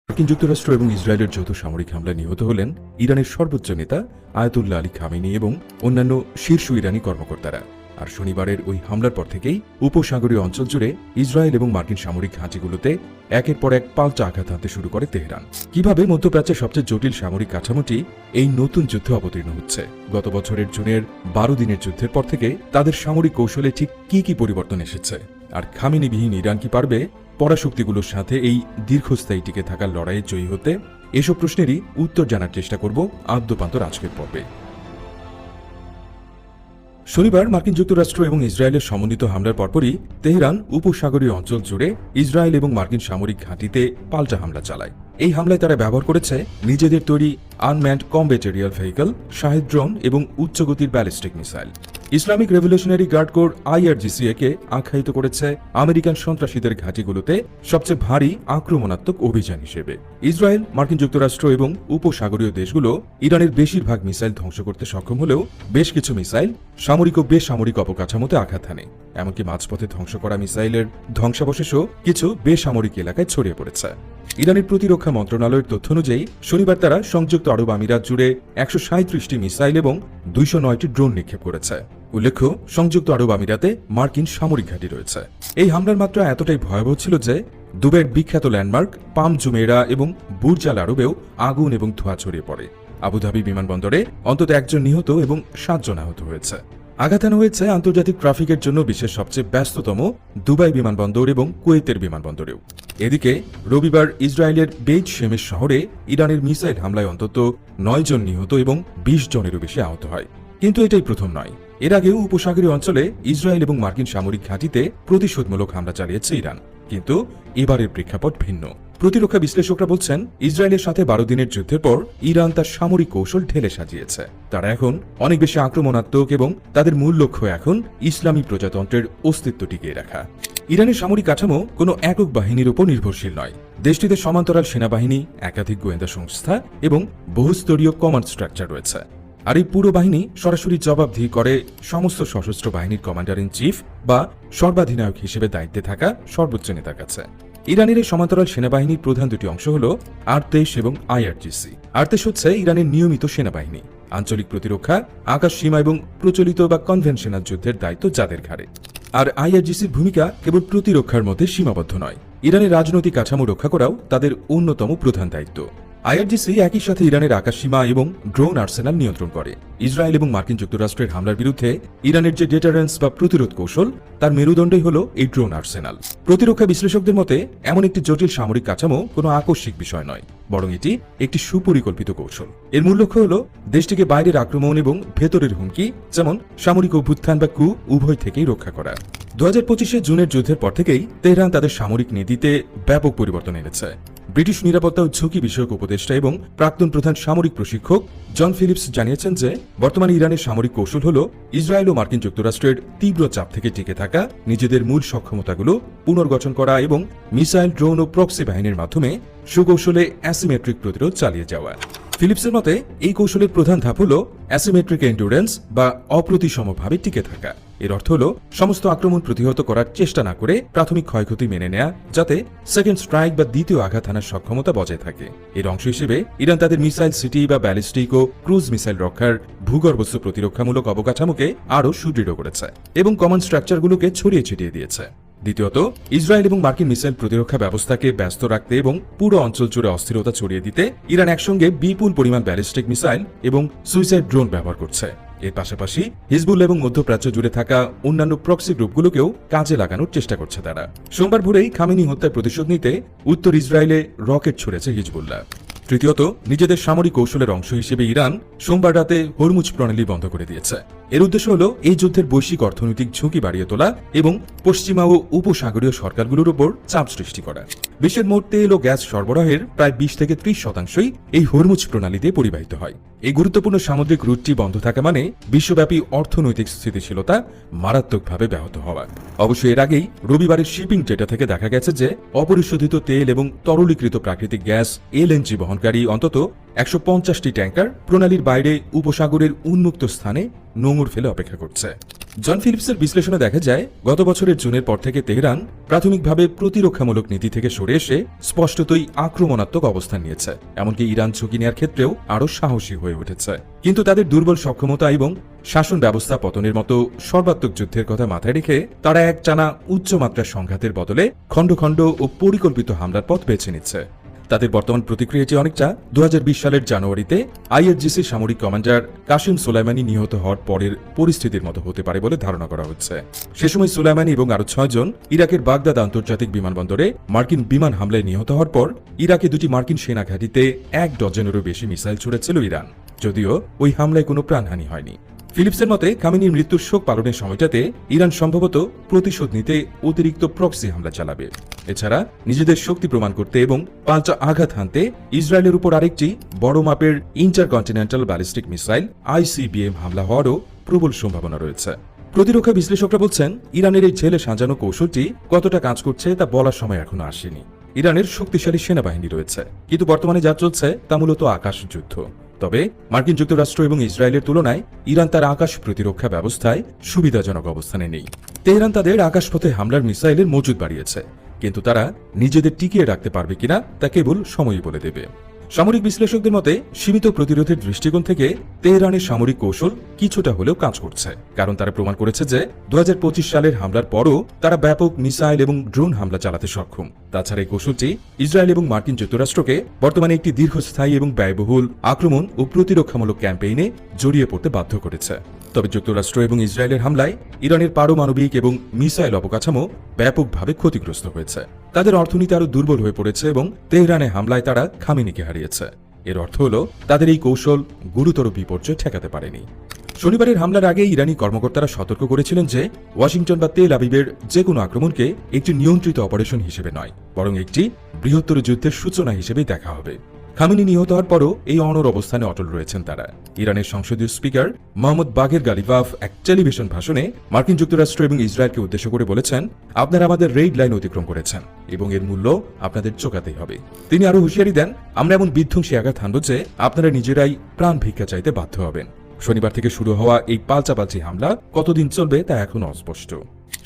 মার্কিন যুক্তরাষ্ট্র এবং ইসরায়েলের যৌথ সামরিক হামলায় নিহত হলেন ইরানের সর্বোচ্চ নেতা আয়াতুল্লাহ আলী খামেনি এবং অন্যান্য শীর্ষ ইরানি কর্মকর্তারা। আর শনিবারের ওই হামলার পর থেকেই উপসাগরীয় অঞ্চল জুড়ে ইসরায়েল এবং মার্কিন সামরিক ঘাঁটিগুলোতে একের পর এক পাল্টা আঘাত হানতে শুরু করে তেহরান। কিভাবে মধ্যপ্রাচ্যের সবচেয়ে জটিল সামরিক কাঠামোটি এই নতুন যুদ্ধে অবতীর্ণ হচ্ছে? গত বছরের জুনের 12 দিনের যুদ্ধের পর থেকে তাদের সামরিক কৌশলে ঠিক কি পরিবর্তন এসেছে? আর খামেনিবিহীন ইরান কি পারবে পরাশক্তিগুলোর সাথে এই দীর্ঘস্থায়ী টিকে থাকার লড়াইয়ে জয়ী হতে? এসব প্রশ্নেরই উত্তর জানার চেষ্টা করব আদ্যপান্তর আজকের পর্বে। শনিবার মার্কিন যুক্তরাষ্ট্র এবং ইসরায়েলের সমন্বিত হামলার পরপরই তেহরান উপসাগরীয় অঞ্চল জুড়ে ইসরায়েল এবং মার্কিন সামরিক ঘাঁটিতে পাল্টা হামলা চালায়। এই হামলায় তারা ব্যবহার করেছে নিজেদের তৈরি unmanned combat aerial vehicle, Shahed drone এবং উচ্চগতির ballistic missile. Islamic Revolutionary Guard Corps IRGC-কে আখ্যায়িত করেছে আমেরিকান সন্ত্রাসীদের ঘাঁটিগুলোতে সবচেয়ে ভারী আক্রমণাত্মক অভিযান হিসেবে। ইসরায়েল, মার্কিন যুক্তরাষ্ট্র এবং উপসাগরীয় দেশগুলো ইরানের বেশিরভাগ মিসাইল ধ্বংস করতে সক্ষম হলেও বেশ কিছু মিসাইল সামরিক ও বেসামরিক অবকাঠামোতে আঘাত হানে। এমনকি মাঝপথে ধ্বংস করা মিসাইলের ধ্বংসাবশেষও কিছু বেসামরিক এলাকায় ছড়িয়ে পড়েছে। ইরানের প্রতিরক্ষা মন্ত্রণালয়ের তথ্য অনুযায়ী শনিবার তারা সংযুক্ত আরব আমিরাত জুড়ে 137টি মিসাইল এবং 209টি ড্রোন নিক্ষেপ করেছে। উল্লেখ্য, সংযুক্ত আরব আমিরাতে মার্কিন সামরিক ঘাঁটি রয়েছে। এই হামলার মাত্রা এতটাই ভয়াবহ ছিল যে দুবাইয়ের বিখ্যাত ল্যান্ডমার্ক পাম জুমেরা এবং বুর্জ আল আরবেও আগুন এবং ধোঁয়া ছড়িয়ে পড়ে। আবুধাবি বিমানবন্দরে অন্তত একজন নিহত এবং 7 জন আহত হয়েছে। আঘাত হানা হয়েছে আন্তর্জাতিক ট্রাফিকের জন্য বিশ্বের সবচেয়ে ব্যস্ততম দুবাই বিমানবন্দর এবং কুয়েতের বিমানবন্দরেও। এদিকে রবিবার ইসরায়েলের বেইত শেমেশ শহরে ইরানের মিসাইল হামলায় অন্তত 9 জন নিহত এবং 20 জনেরও বেশি আহত হয়। কিন্তু এটাই প্রথম নয়। এর আগেও উপসাগরীয় অঞ্চলে ইসরায়েল এবং মার্কিন সামরিক ঘাঁটিতে প্রতিশোধমূলক হামলা চালিয়েছে ইরান, কিন্তু এবারের প্রেক্ষাপট ভিন্ন। প্রতিরক্ষা বিশ্লেষকরা বলছেন, ইসরায়েলের সাথে 12 দিনের যুদ্ধের পর ইরান তার সামরিক কৌশল ঢেলে সাজিয়েছে। তারা এখন অনেক বেশি আক্রমণাত্মক এবং তাদের মূল লক্ষ্য এখন ইসলামী প্রজাতন্ত্রের অস্তিত্ব টিকিয়ে রাখা। ইরানের সামরিক কাঠামো কোনো একক বাহিনীর উপর নির্ভরশীল নয়। দেশটিতে সমান্তরাল সেনাবাহিনী, একাধিক গোয়েন্দা সংস্থা এবং বহুস্তরীয় কমান্ড স্ট্রাকচার রয়েছে। আর এই পুরো বাহিনী সরাসরি জবাবদিহি করে সমস্ত সশস্ত্র বাহিনীর কমান্ডার ইন চিফ বা সর্বাধিনায়ক হিসেবে দায়িত্বে থাকা সর্বোচ্চ নেতার কাছে। ইরানের এই সমান্তরাল সেনাবাহিনীর প্রধান দুটি অংশ হল আরতেশ এবং IRGC। আরতেশ হচ্ছে ইরানের নিয়মিত সেনাবাহিনী, আঞ্চলিক প্রতিরক্ষা, আকাশ সীমা এবং প্রচলিত বা কনভেনশনাল যুদ্ধের দায়িত্ব যাদের ঘাড়ে। আর IRGCর ভূমিকা কেবল প্রতিরক্ষার মধ্যে সীমাবদ্ধ নয়, ইরানের রাজনৈতিক কাঠামো রক্ষা করাও তাদের অন্যতম প্রধান দায়িত্ব। IRGC একই সাথে ইরানের আকাশসীমা এবং ড্রোন আর্সেনাল নিয়ন্ত্রণ করে। ইসরায়েল এবং মার্কিন যুক্তরাষ্ট্রের হামলার বিরুদ্ধে ইরানের যে ডেটারেন্স বা প্রতিরোধ কৌশল, তার মেরুদণ্ডই হল এই ড্রোন আর্সেনাল। প্রতিরক্ষা বিশ্লেষকদের মতে এমন একটি জটিল সামরিক কাঠামো কোনো আকস্মিক বিষয় নয়, বরং এটি একটি সুপরিকল্পিত কৌশল। এর মূল লক্ষ্য হল দেশটিকে বাইরের আক্রমণ এবং ভেতরের হুমকি, যেমন সামরিক অভ্যুত্থান বা কু, উভয় থেকেই রক্ষা করা। 2025 জুনের যুদ্ধের পর থেকেই তেহরান তাদের সামরিক নীতিতে ব্যাপক পরিবর্তন এনেছে। ব্রিটিশ নিরাপত্তা ও ঝুঁকি বিষয়ক উপদেষ্টা এবং প্রাক্তন প্রধান সামরিক প্রশিক্ষক জন ফিলিপস জানিয়েছেন যে বর্তমানে ইরানের সামরিক কৌশল হল ইসরায়েল ও মার্কিন যুক্তরাষ্ট্রের তীব্র চাপ থেকে টিকে থাকা, নিজেদের মূল সক্ষমতাগুলো পুনর্গঠন করা এবং মিসাইল, ড্রোন ও প্রক্সি বাহিনীর মাধ্যমে সুকৌশলে অ্যাসিমেট্রিক প্রতিরোধ চালিয়ে যাওয়া। ফিলিপসের মতে এই কৌশলের প্রধান ধাপ হল অ্যাসিমেট্রিক এন্ডুরেন্স বা অপ্রতিসমভাবে টিকে থাকা। এর অর্থ হল সমস্ত আক্রমণ প্রতিহত করার চেষ্টা না করে প্রাথমিক ক্ষয়ক্ষতি মেনে নেয়া, যাতে সেকেন্ড স্ট্রাইক বা দ্বিতীয় আঘাত হানার সক্ষমতা বজায় থাকে। এর অংশ হিসেবে ইরান তাদের মিসাইল সিটি বা ব্যালিস্টিক ও ক্রুজ মিসাইল রক্ষার ভূগর্ভস্থ প্রতিরক্ষামূলক অবকাঠামোকে আরও সুদৃঢ় করেছে এবং কমান্ড স্ট্রাকচারগুলোকে ছড়িয়ে ছিটিয়ে দিয়েছে। দ্বিতীয়ত, ইসরায়েল এবং মার্কিন মিসাইল প্রতিরক্ষা ব্যবস্থাকে ব্যস্ত রাখতে এবং পুরো অঞ্চল জুড়ে অস্থিরতা ছড়িয়ে দিতে ইরান একসঙ্গে বিপুল পরিমাণ ব্যালিস্টিক মিসাইল এবং সুইসাইড ড্রোন ব্যবহার করছে। এর পাশাপাশি হিজবুল্লাহ এবং মধ্যপ্রাচ্য জুড়ে থাকা অন্যান্য প্রক্সি গ্রুপগুলোকেও কাজে লাগানোর চেষ্টা করছে তারা। সোমবার ভোরেই খামেনি হত্যার প্রতিশোধ নিতে উত্তর ইসরায়েলে রকেট ছুড়েছে হিজবুল্লাহ। তৃতীয়ত, নিজেদের সামরিক কৌশলের অংশ হিসেবে ইরান সোমবার রাতে হরমুজ প্রণালী বন্ধ করে দিয়েছে। এর উদ্দেশ্য হল এই যুদ্ধের বৈশ্বিক অর্থনৈতিক ঝুঁকি বাড়িয়ে তোলা এবং পশ্চিমা ও উপসাগরীয় সরকারগুলোর উপর চাপ সৃষ্টি করা। বিশ্বের মোট তেল ও গ্যাস সরবরাহের প্রায় 20 থেকে 30% এই হরমুজ প্রণালী দিয়ে পরিবাহিত হয়। এই গুরুত্বপূর্ণ সামুদ্রিক রুটটি বন্ধ থাকা মানে বিশ্বব্যাপী অর্থনৈতিক স্থিতিশীলতা মারাত্মকভাবে ব্যাহত হওয়া। অবশ্য এর আগেই রবিবারের শিপিং ডেটা থেকে দেখা গেছে যে অপরিশোধিত তেল এবং তরলীকৃত প্রাকৃতিক গ্যাস LNG বহনকারী অন্তত 150টি ট্যাঙ্কার প্রণালীর বাইরে উপসাগরের উন্মুক্ত স্থানে নোঙর ফেলে অপেক্ষা করছে। জন ফিলিপসের বিশ্লেষণে দেখা যায়, গত বছরের জুনের পর থেকে তেহরান প্রাথমিকভাবে প্রতিরক্ষামূলক নীতি থেকে সরে এসে স্পষ্টতই আক্রমণাত্মক অবস্থান নিয়েছে। এমনকি ইরান ঝুঁকি নেওয়ার ক্ষেত্রেও আরও সাহসী হয়ে উঠেছে। কিন্তু তাদের দুর্বল সক্ষমতা এবং শাসন ব্যবস্থা পতনের মতো সর্বাত্মক যুদ্ধের কথা মাথায় রেখে তারা একটানা উচ্চমাত্রার সংঘাতের বদলে খণ্ড খণ্ড ও পরিকল্পিত হামলার পথ বেছে নিচ্ছে। তাদের বর্তমান প্রতিক্রিয়াটি অনেকটা 2020 সালের জানুয়ারিতে আইআরজিসি সামরিক কমান্ডার কাসিম সোলাইমানি নিহত হওয়ার পরের পরিস্থিতির মতো হতে পারে বলে ধারণা করা হচ্ছে। সে সময় সোলাইমানি এবং আরও 6 জন ইরাকের বাগদাদ আন্তর্জাতিক বিমানবন্দরে মার্কিন বিমান হামলায় নিহত হওয়ার পর ইরাকে 2টি মার্কিন সেনা ঘাঁটিতে 1 ডজনেরও বেশি মিসাইল ছুড়েছিল ইরান, যদিও ওই হামলায় কোনো প্রাণহানি হয়নি। ফিলিপসের মতে, খামেনির মৃত্যুর শোক পালনের সময়টাতে ইরান সম্ভবত প্রতিশোধ নিতে অতিরিক্ত প্রক্সি হামলা চালাবে। এছাড়া নিজেদের শক্তি প্রমাণ করতে এবং পাল্টা আঘাত হানতে ইসরায়েলের উপর আরেকটি বড় মাপের ইন্টারকন্টিনেন্টাল ব্যালিস্টিক মিসাইল ICBM হামলা হওয়ারও প্রবল সম্ভাবনা রয়েছে। প্রতিরক্ষা বিশ্লেষকরা বলছেন, ইরানের এই ছেলে সাজানো কৌশলটি কতটা কাজ করছে তা বলার সময় এখনো আসেনি। ইরানের শক্তিশালী সেনাবাহিনী রয়েছে, কিন্তু বর্তমানে যা চলছে তা মূলত আকাশ যুদ্ধ। তবে মার্কিন যুক্তরাষ্ট্র এবং ইসরায়েলের তুলনায় ইরান তার আকাশ প্রতিরক্ষা ব্যবস্থায় সুবিধাজনক অবস্থানে নেই। তেহরান তাদের আকাশপথে হামলার মিসাইলের মজুদ বাড়িয়েছে, কিন্তু তারা নিজেদের টিকিয়ে রাখতে পারবে কিনা তা কেবল সময়ই বলে দেবে। সামরিক বিশ্লেষকদের মতে, সীমিত প্রতিরোধের দৃষ্টিকোণ থেকে তেহরানের সামরিক কৌশল কিছুটা হলেও কাজ করছে, কারণ তারা প্রমাণ করেছে যে 2025 সালের হামলার পরও তারা ব্যাপক মিসাইল এবং ড্রোন হামলা চালাতে সক্ষম। তাছাড়া এই কৌশলটি ইসরায়েল এবং মার্কিন যুক্তরাষ্ট্রকে বর্তমানে একটি দীর্ঘস্থায়ী এবং ব্যয়বহুল আক্রমণ ও প্রতিরক্ষামূলক ক্যাম্পেইনে জড়িয়ে পড়তে বাধ্য করেছে। তবে যুক্তরাষ্ট্র এবং ইসরায়েলের হামলায় ইরানের পারমাণবিক এবং মিসাইল অবকাঠামো ব্যাপকভাবে ক্ষতিগ্রস্ত হয়েছে। তাদের অর্থনীতি আরও দুর্বল হয়ে পড়েছে এবং তেহরানে হামলায় তারা খামেনিকে হারিয়েছে। এর অর্থ হল তাদের এই কৌশল গুরুতর বিপর্যয় ঠেকাতে পারেনি। শনিবারের হামলার আগে ইরানি কর্মকর্তারা সতর্ক করেছিলেন যে ওয়াশিংটন বা তেল আবিবের যে কোনো আক্রমণকে একটি নিয়ন্ত্রিত অপারেশন হিসেবে নয়, বরং একটি বৃহত্তর যুদ্ধের সূচনা হিসেবেই দেখা হবে। খামেনি নিহত হওয়ার পরও এই অনড় অবস্থানে অটল রয়েছেন তারা। ইরানের সংসদীয় স্পিকার মোহাম্মদ বাঘের গালিবাফ এক টেলিভিশন ভাষণে মার্কিন যুক্তরাষ্ট্র এবং ইসরায়েলকে উদ্দেশ্য করে বলেছেন, আপনারা আমাদের রেড লাইন অতিক্রম করেছেন এবং এর মূল্য আপনাদের চোকাতেই হবে। তিনি আরও হুঁশিয়ারি দেন, আমরা এমন বিধ্বংসী আঘাত হানব যে আপনারা নিজেরাই প্রাণ ভিক্ষা চাইতে বাধ্য হবেন। শনিবার থেকে শুরু হওয়া এই পাল্টাপাল্টি হামলা কতদিন চলবে তা এখনো অস্পষ্ট।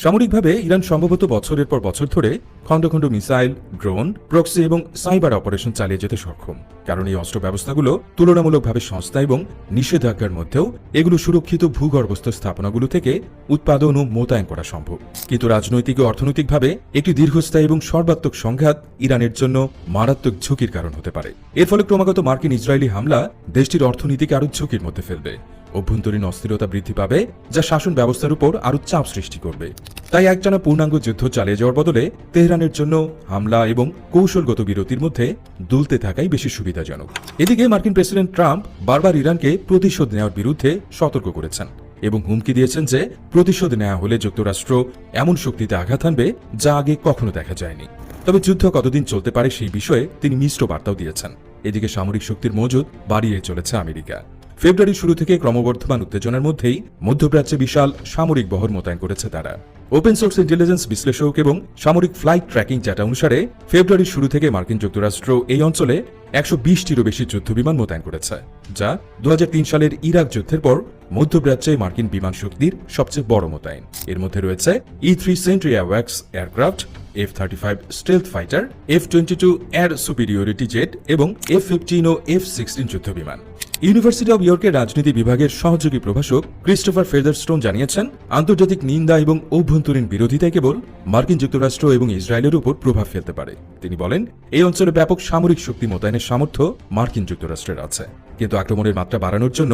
সামরিকভাবে ইরান সম্ভবত বছরের পর বছর ধরে খণ্ড খণ্ড মিসাইল, ড্রোন, প্রক্সি এবং সাইবার অপারেশন চালিয়ে যেতে সক্ষম, কারণ এই অস্ত্র ব্যবস্থাগুলো তুলনামূলকভাবে সস্তা এবং নিষেধাজ্ঞার মধ্যেও এগুলো সুরক্ষিত ভূগর্ভস্থ স্থাপনাগুলো থেকে উৎপাদন ও মোতায়েন করা সম্ভব। কিন্তু রাজনৈতিক ও অর্থনৈতিকভাবে একটি দীর্ঘস্থায়ী এবং সর্বাত্মক সংঘাত ইরানের জন্য মারাত্মক ঝুঁকির কারণ হতে পারে। এর ফলে ক্রমাগত মার্কিন ইসরায়েলি হামলা দেশটির অর্থনীতিকে আরও ঝুঁকির মধ্যে ফেলবে। অভ্যন্তরীণ অস্থিরতা বৃদ্ধি পাবে, যা শাসন ব্যবস্থার উপর আরও চাপ সৃষ্টি করবে। তাই একটানা পূর্ণাঙ্গ যুদ্ধ চালিয়ে যাওয়ার বদলে তেহরানের জন্য হামলা এবং কৌশলগত বিরতির মধ্যে দুলতে থাকাই বেশি সুবিধাজনক। এদিকে মার্কিন প্রেসিডেন্ট ট্রাম্প বারবার ইরানকে প্রতিশোধ নেওয়ার বিরুদ্ধে সতর্ক করেছেন এবং হুমকি দিয়েছেন যে প্রতিশোধ নেওয়া হলে যুক্তরাষ্ট্র এমন শক্তিতে আঘাত হানবে যা আগে কখনো দেখা যায়নি। তবে যুদ্ধ কতদিন চলতে পারে সেই বিষয়ে তিনি মিশ্র বার্তাও দিয়েছেন। এদিকে সামরিক শক্তির মজুদ বাড়িয়ে চলেছে আমেরিকা। ফেব্রুয়ারির শুরু থেকে ক্রমবর্ধমান উত্তেজনার মধ্যেই মধ্যপ্রাচ্যে বিশাল সামরিক বহর মোতায়েন করেছে তারা। ওপেন সোর্স ইন্টেলিজেন্স বিশ্লেষক এবং সামরিক ফ্লাইট ট্র্যাকিং ডেটা অনুসারে ফেব্রুয়ারির শুরু থেকে মার্কিন যুক্তরাষ্ট্র এই অঞ্চলে 120টিরও বেশি যুদ্ধবিমান মোতায়েন করেছে, যা 2003 সালের ইরাক যুদ্ধের পর মধ্যপ্রাচ্যে মার্কিন বিমান শক্তির সবচেয়ে বড় মোতায়েন। এর মধ্যে রয়েছে E-3 সেন্ট্রি অ্যাওয়াক্স aircraft, F-35 stealth fighter, F-22 air superiority jet এবং F-15 ও F-16 যুদ্ধবিমান। ইউনিভার্সিটি অব ইয়র্কের রাজনীতি বিভাগের সহযোগী প্রভাষক ক্রিস্টোফার ফেদারস্টোন জানিয়েছেন, আন্তর্জাতিক নিন্দা এবং অভ্যন্তরীণ বিরোধিতায় কেবল মার্কিন যুক্তরাষ্ট্র এবং ইসরায়েলের উপর প্রভাব ফেলতে পারে। তিনি বলেন, এই অঞ্চলে ব্যাপক সামরিক শক্তি মোতায়েনের সামর্থ্য মার্কিন যুক্তরাষ্ট্রের আছে, কিন্তু আক্রমণের মাত্রা বাড়ানোর জন্য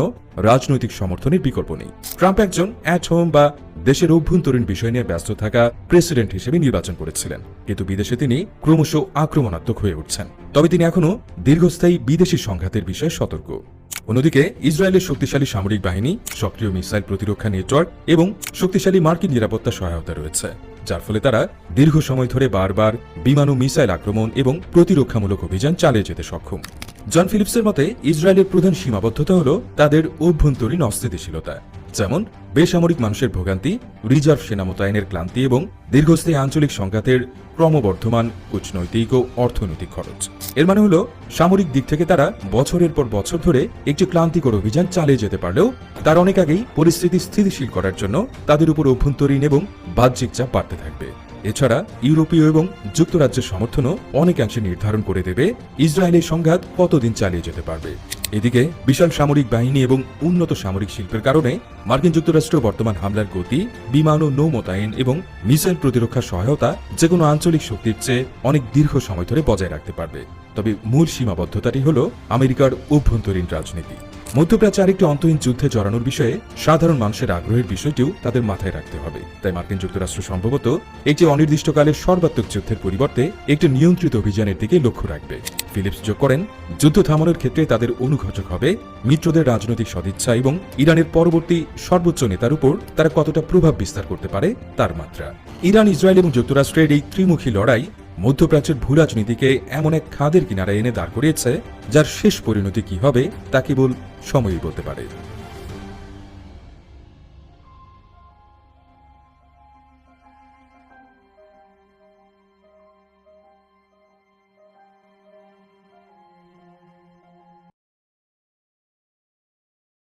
রাজনৈতিক সমর্থনের বিকল্প নেই। ট্রাম্প একজন অ্যাট হোম বা দেশের অভ্যন্তরীণ বিষয় নিয়ে ব্যস্ত থাকা প্রেসিডেন্ট হিসেবে নির্বাচন করেছিলেন, কিন্তু বিদেশে তিনি ক্রমশ আক্রমণাত্মক হয়ে উঠছেন। তবে তিনি এখনও দীর্ঘস্থায়ী বিদেশি সংঘাতের বিষয়ে সতর্ক। অন্যদিকে ইসরায়েলের শক্তিশালী সামরিক বাহিনী, সক্রিয় মিসাইল প্রতিরক্ষা নেটওয়ার্ক এবং শক্তিশালী মার্কিন নিরাপত্তা সহায়তা রয়েছে, যার ফলে তারা দীর্ঘ সময় ধরে বারবার বিমান ও মিসাইল আক্রমণ এবং প্রতিরক্ষামূলক অভিযান চালিয়ে যেতে সক্ষম। জন ফিলিপসের মতে, ইসরায়েলের প্রধান সীমাবদ্ধতা হল তাদের অভ্যন্তরীণ অস্থিতিশীলতা। যেমন বেসামরিক মানুষের ভোগান্তি, রিজার্ভ সেনা মোতায়েনের ক্লান্তি এবং দীর্ঘস্থায়ী আঞ্চলিক সংঘাতের ক্রমবর্ধমান কূটনৈতিক ও অর্থনৈতিক খরচ। এর মানে হলো সামরিক দিক থেকে তারা বছরের পর বছর ধরে একটি ক্লান্তিকর অভিযান চালিয়ে যেতে পারলেও তার অনেক আগেই পরিস্থিতি স্থিতিশীল করার জন্য তাদের উপর অভ্যন্তরীণ এবং বাহ্যিক চাপ বাড়তে থাকবে। এছাড়া ইউরোপীয় এবং যুক্তরাজ্যের সমর্থনও অনেকাংশে নির্ধারণ করে দেবে ইসরায়েলের সংঘাত কতদিন চালিয়ে যেতে পারবে। এদিকে বিশাল সামরিক বাহিনী এবং উন্নত সামরিক শিল্পের কারণে মার্কিন যুক্তরাষ্ট্র বর্তমান হামলার গতি, বিমান ও নৌ মোতায়েন এবং মিসাইল প্রতিরক্ষা সহায়তা যেকোনো আঞ্চলিক শক্তির চেয়ে অনেক দীর্ঘ সময় ধরে বজায় রাখতে পারবে। তবে মূল সীমাবদ্ধতাটি হল আমেরিকার অভ্যন্তরীণ রাজনীতি। মধ্যপ্রাচ্যে আরেকটি অন্তহীন যুদ্ধে জড়ানোর বিষয়ে সাধারণ মানুষের আগ্রহের বিষয়টিও তাদের মাথায় রাখতে হবে। তাই মার্কিন যুক্তরাষ্ট্র সম্ভবত একটি অনির্দিষ্টকালের সর্বাত্মক যুদ্ধের পরিবর্তে একটি নিয়ন্ত্রিত অভিযানের দিকে লক্ষ্য রাখবে। ফিলিপস যোগ করেন, যুদ্ধ থামানোর ক্ষেত্রে তাদের অনুঘটক হবে মিত্রদের রাজনৈতিক সদিচ্ছা এবং ইরানের পরবর্তী সর্বোচ্চ নেতার উপর তারা কতটা প্রভাব বিস্তার করতে পারে তার মাত্রা। ইরান, ইসরায়েল এবং যুক্তরাষ্ট্রের এই ত্রিমুখী লড়াই মধ্যপ্রাচ্যের ভূ রাজনীতিকে এমন এক খাদের কিনারায় এনে দাঁড় করিয়েছে যার শেষ পরিণতি কি হবে তা কেবল সময়ই বলতে পারে।